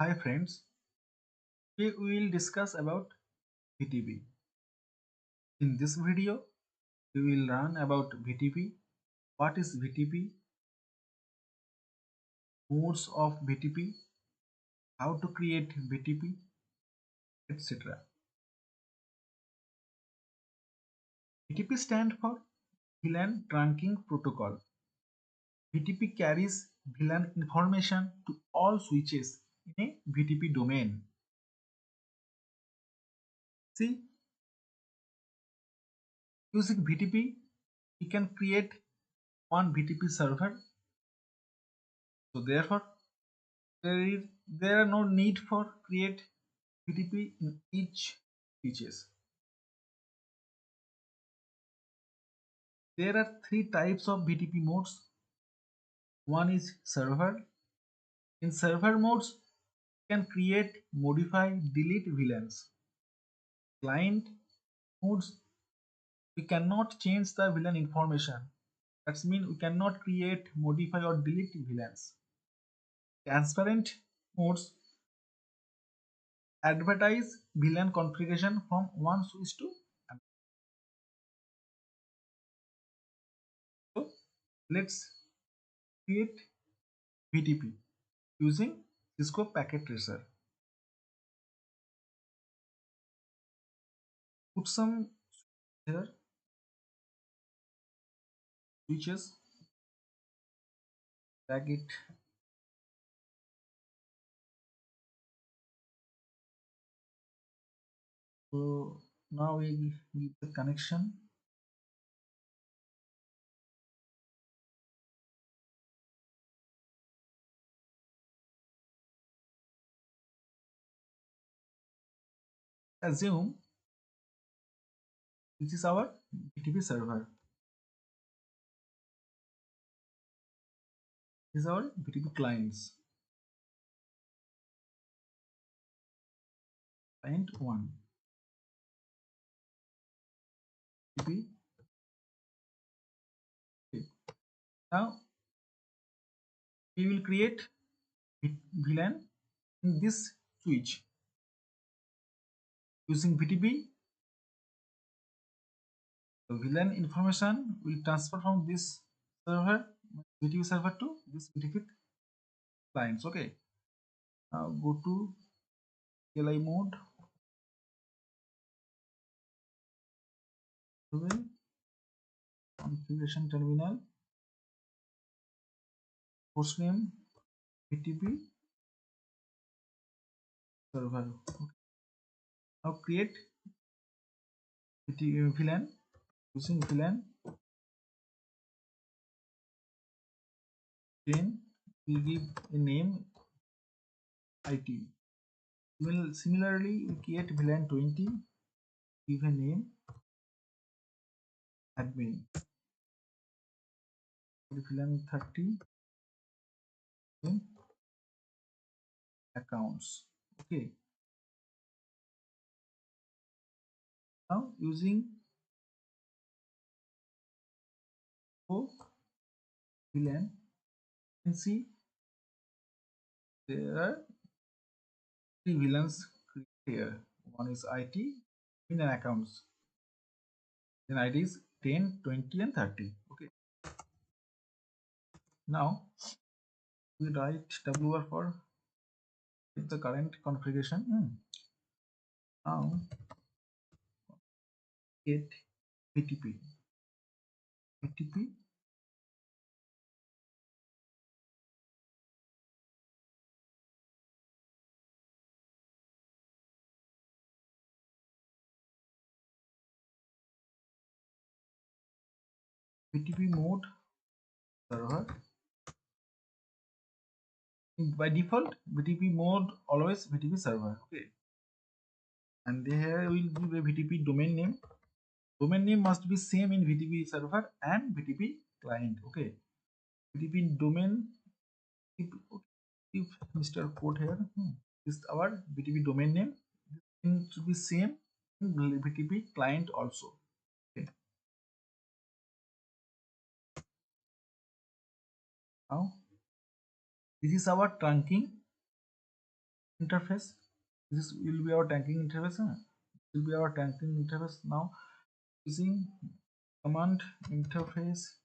Hi friends, we will discuss about VTP. In this video, we will learn about VTP, what is VTP, modes of VTP, how to create VTP, etc. VTP stands for VLAN Trunking Protocol. VTP carries VLAN information to all switches in a VTP domain. See, using VTP, we can create one VTP server. So therefore, there are no need for create VTP in each switches. There are three types of VTP modes. One is server. In server modes, you can create, modify, delete VLANs. Client modes, we cannot change the VLAN information. That means we cannot create, modify or delete VLANs. Transparent modes advertise VLAN configuration from one switch to another. So let's create VTP using Cisco packet tracer. Put some here switches, drag it. So now we give the connection. Assume this is our VTP server. This is our VTP clients. Client 1. VTP. Okay. Now we will create VLAN in this switch using VTP. The VLAN information will transfer from this server, VTP server to this VTP clients. Okay. Now go to CLI mode. Configuration terminal. Hostname VTP server. Okay. Now create VLAN using VLAN. Then we give a name IT. Similarly, we create VLAN 20. Give a name admin. VLAN 30. Then accounts. Okay. Now using VLAN, you can see there are three VLANs here. One is IT, in an accounts. Then ID is 10, 20, and 30. Okay. Now we write WR for the current configuration. Now get VTP. VTP VTP mode server. By default, VTP mode always VTP server. Okay. And here we'll give a VTP domain name. Domain name must be same in VTP server and VTP client. Okay. VTP domain. If Mr. Code here, this is our VTP domain name. It should be same in VTP client also. Okay. Now this is our trunking interface. This will be our tanking interface. This will be our tanking interface now using command interface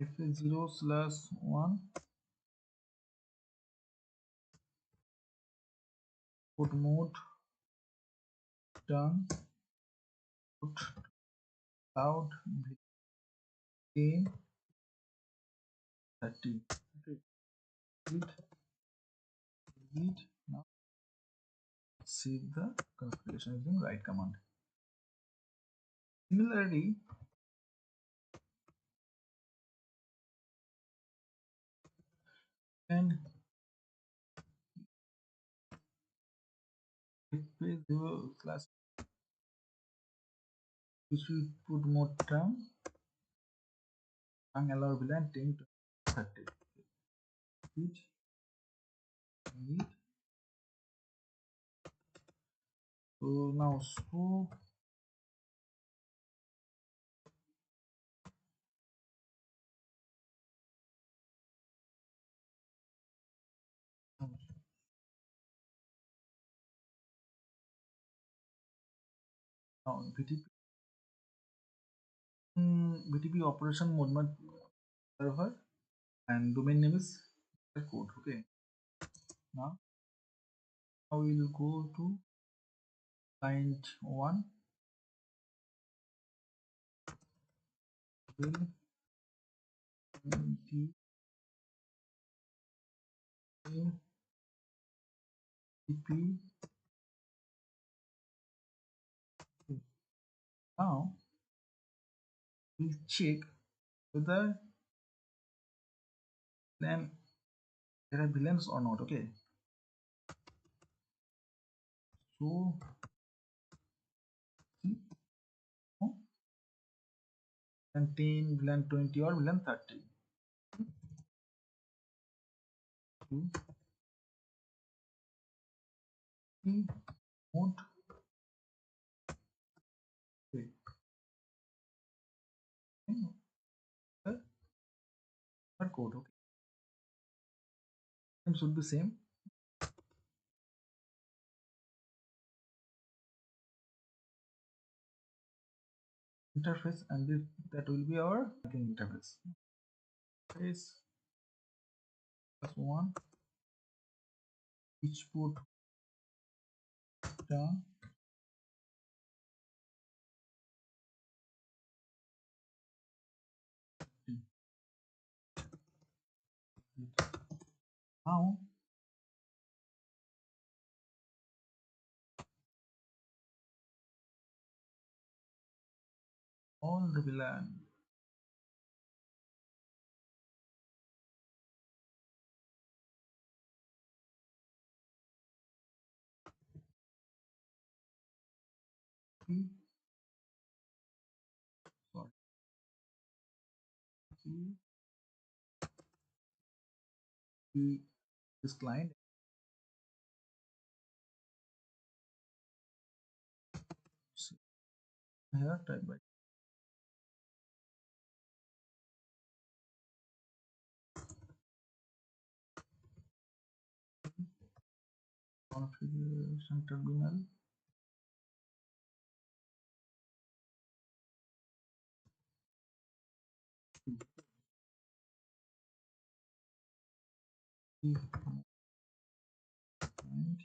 f0/1 put mode done put cloud 10 30. Okay, read now save the configuration using write command. Similarly, and f0/ which we put mode term and allow VLAN 10 to 30. Read read. So now VTP VTP operation mode server and domain name is code. Okay, now we will go to client 1 will VTP. Now we'll check whether then there are VLANs or not. Okay, so VLAN 10, VLAN 20 or VLAN 30. So, mode okay. Code. Okay, it should be same interface, and that will be our interface. Is plus one each put down now all the VLAN sorry this client here type by configuration terminal and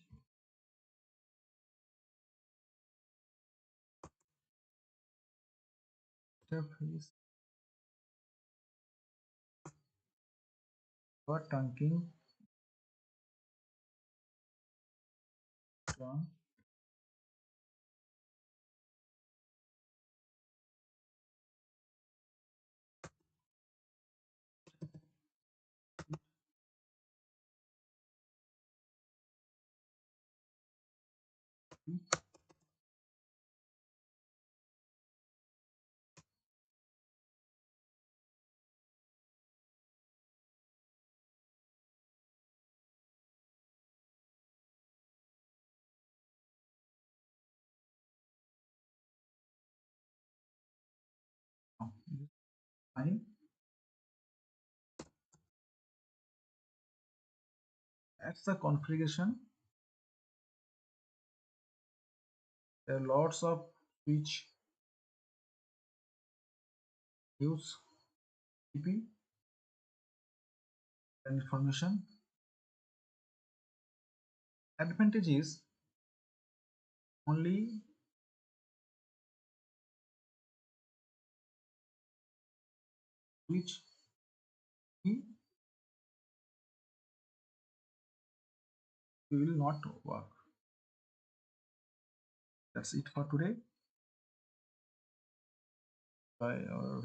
interface for trunking from fine. That's the configuration There are lots of switch use VTP information. Advantage is only switch key will not work. That's it for today. Bye.